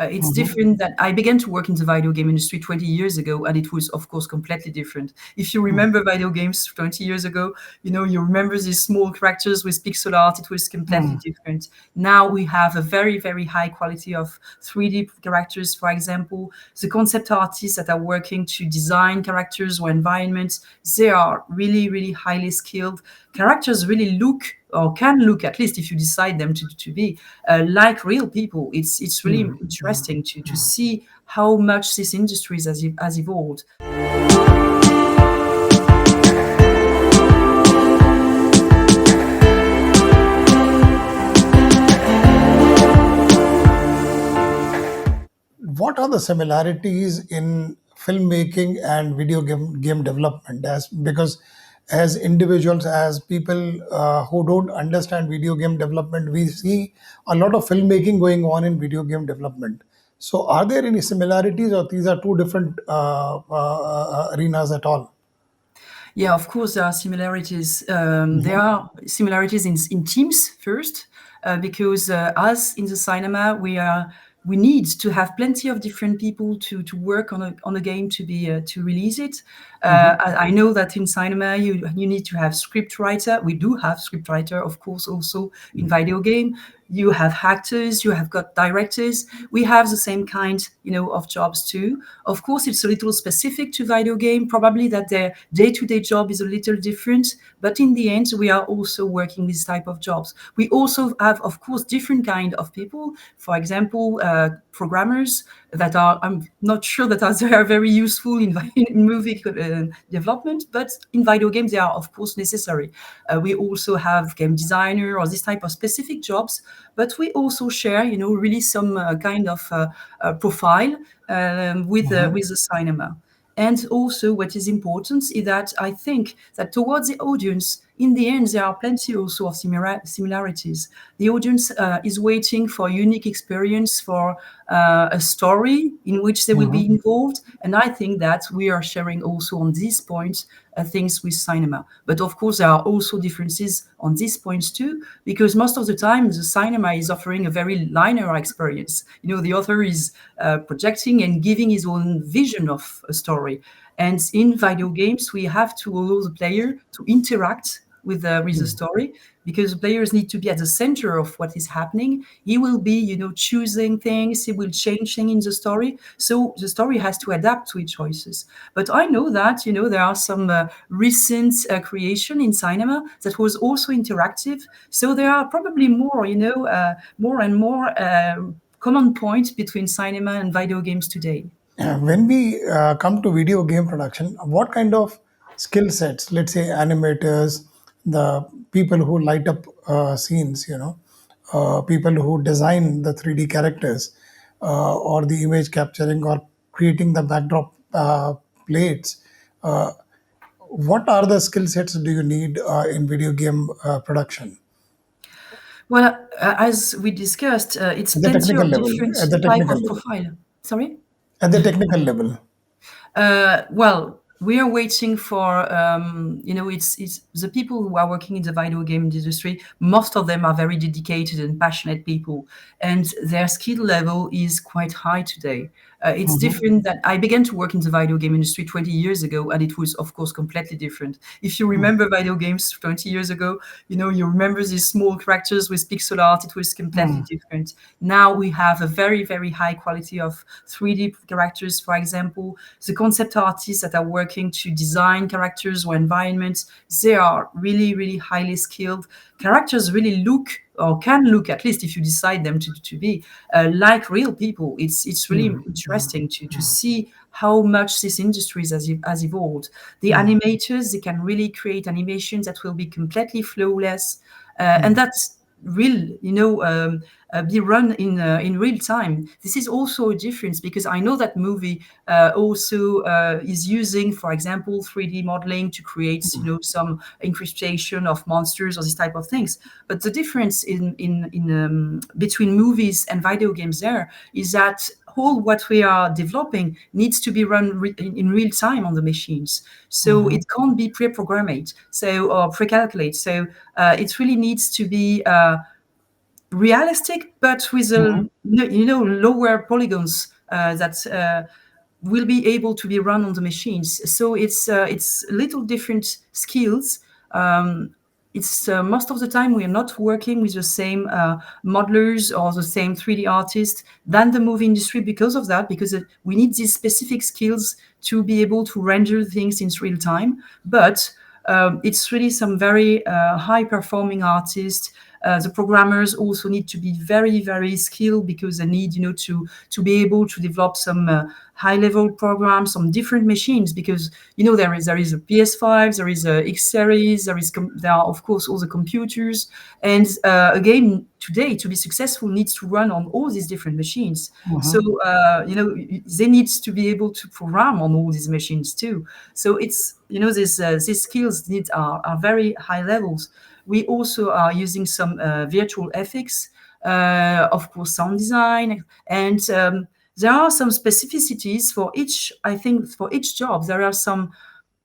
It's different that I began to work in the video game industry 20 years ago, and it was, of course, completely different. If you remember video games 20 years ago, you remember these small characters with pixel art, it was completely different. Now we have a very, very high quality of 3D characters, for example. The concept artists that are working to design characters or environments, they are really, really highly skilled. Characters really look, or can look, at least if you decide them to be like real people. It's really interesting to see how much this industry has evolved. What are the similarities in filmmaking and video game development? Because as individuals, as people who don't understand video game development, we see a lot of filmmaking going on in video game development. So, are there any similarities, or these are two different arenas at all? Yeah, of course, there are similarities. There are similarities in teams first, because as in the cinema, we need to have plenty of different people to work on a game to release it. I know that in cinema you need to have script writer. We do have script writer, of course, also in video game. You have actors, you have got directors. We have the same kind, of jobs too. Of course, it's a little specific to video game, probably that their day-to-day job is a little different, but in the end, we are also working this type of jobs. We also have, of course, different kind of people. For example, programmers that are, I'm not sure that they are very useful in movie development, but in video games, they are, of course, necessary. We also have game designer or this type of specific jobs, but we also share, really some kind of profile with the cinema. And also, what is important is that I think that towards the audience, in the end, there are plenty also of similarities. The audience is waiting for a unique experience, for a story in which they will be involved. And I think that we are sharing also on these points things with cinema. But of course, there are also differences on these points too, because most of the time, the cinema is offering a very linear experience. The author is projecting and giving his own vision of a story. And in video games, we have to allow the player to interact with the story, because the players need to be at the center of what is happening. He will be, choosing things. He will change things in the story. So the story has to adapt to his choices. But I know that, there are some recent creation in cinema that was also interactive. So there are probably more, more and more common points between cinema and video games today. When we come to video game production, what kind of skill sets, let's say animators, the people who light up scenes, people who design the 3D characters, or the image capturing or creating the backdrop plates, uh, what are the skill sets do you need in video game production? Well, as we discussed, it's At the plenty technical of level, different at the type technical of level, profile. Sorry? at the technical level. Well, we are waiting for, it's the people who are working in the video game industry. Most of them are very dedicated and passionate people, and their skill level is quite high today. It's different that I began to work in the video game industry 20 years ago, and it was, of course, completely different. If you remember video games 20 years ago, you remember these small characters with pixel art, it was completely different. Now we have a very, very high quality of 3D characters, for example. The concept artists that are working to design characters or environments, they are really, really highly skilled. Characters really look, or can look, at least if you decide them to be like real people. It's really interesting to see how much this industry has evolved. The animators, they can really create animations that will be completely flawless, and that's will be run in real time. This is also a difference, because I know that movie also is using, for example, 3D modeling to create some incrustation of monsters or this type of things. But the difference in between movies and video games there is that all what we are developing needs to be run in real time on the machines. So it can't be pre-programmed, or pre-calculated. So it really needs to be realistic, but with a, Mhm. lower polygons that will be able to be run on the machines. So it's little different skills. Um, it's most of the time we are not working with the same modelers or the same 3D artists than the movie industry because of that, because we need these specific skills to be able to render things in real time. But it's really some very high performing artists. The programmers also need to be very, very skilled because they need, to be able to develop some high level programs on different machines. Because there is a PS5, there is a X series, there are of course all the computers, and a game today to be successful needs to run on all these different machines. So Mhm. they need to be able to program on all these machines too. So it's these skills need are very high levels. We also are using some virtual FX, of course, sound design, and there are some specificities for each. I think for each job there are some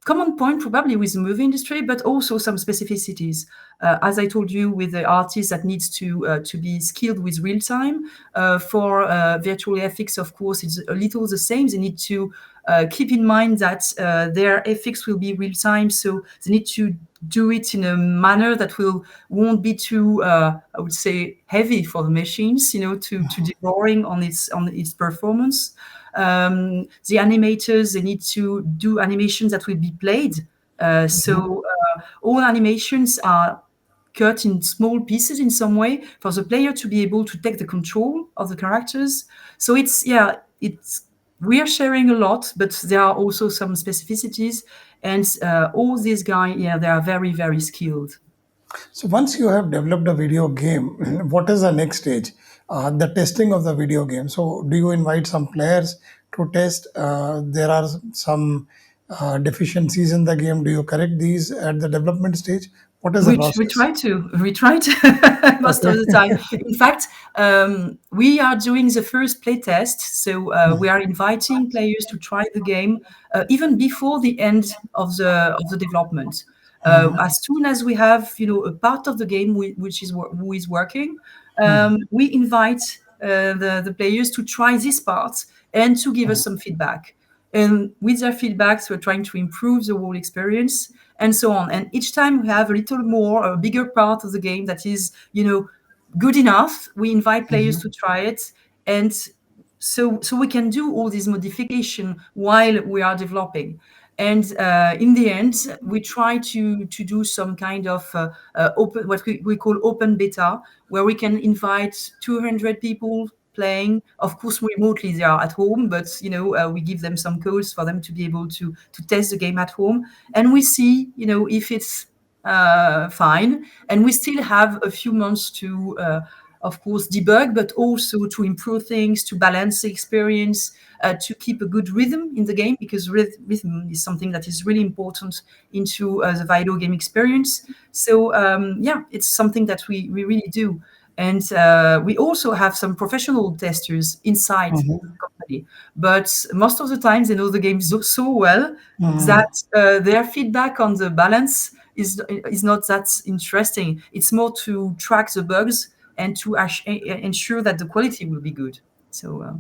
common point probably with the movie industry, but also some specificities. As I told you, with the artist that needs to be skilled with real time. For virtual FX, of course, it's a little the same. They need to keep in mind that their FX will be real time, so they need to do it in a manner that won't be too, I would say, heavy for the machines, to drawing on its performance. The animators, they need to do animations that will be played. So all animations are cut in small pieces in some way for the player to be able to take the control of the characters. So it's we are sharing a lot, but there are also some specificities, and all these guys, yeah, they are very, very skilled. So once you have developed a video game, what is the next stage? The testing of the video game. So do you invite some players to test? There are some deficiencies in the game. Do you correct these at the development stage? What is the We process? try to. We try to most of Okay. the time. In fact, we are doing the first play test, so we are inviting players to try the game even before the end of the development. As soon as we have, a part of the game which is who is working, we invite the players to try this part and to give us some feedback. And with their feedbacks, we're trying to improve the whole experience and so on. And each time we have a little more, a bigger part of the game that is, good enough, we invite players to try it. And so we can do all these modification while we are developing. And in the end, we try to do some kind of open, what we call open beta, where we can invite 200 people playing. Of course, remotely they are at home, but we give them some codes for them to be able to test the game at home, and we see if it's fine. And we still have a few months to, of course, debug, but also to improve things, to balance the experience, to keep a good rhythm in the game, because rhythm is something that is really important into the video game experience. So yeah, it's something that we really do. And we also have some professional testers inside the company, but most of the times they know the game so well that their feedback on the balance is not that interesting. It's more to track the bugs and to ensure that the quality will be good. So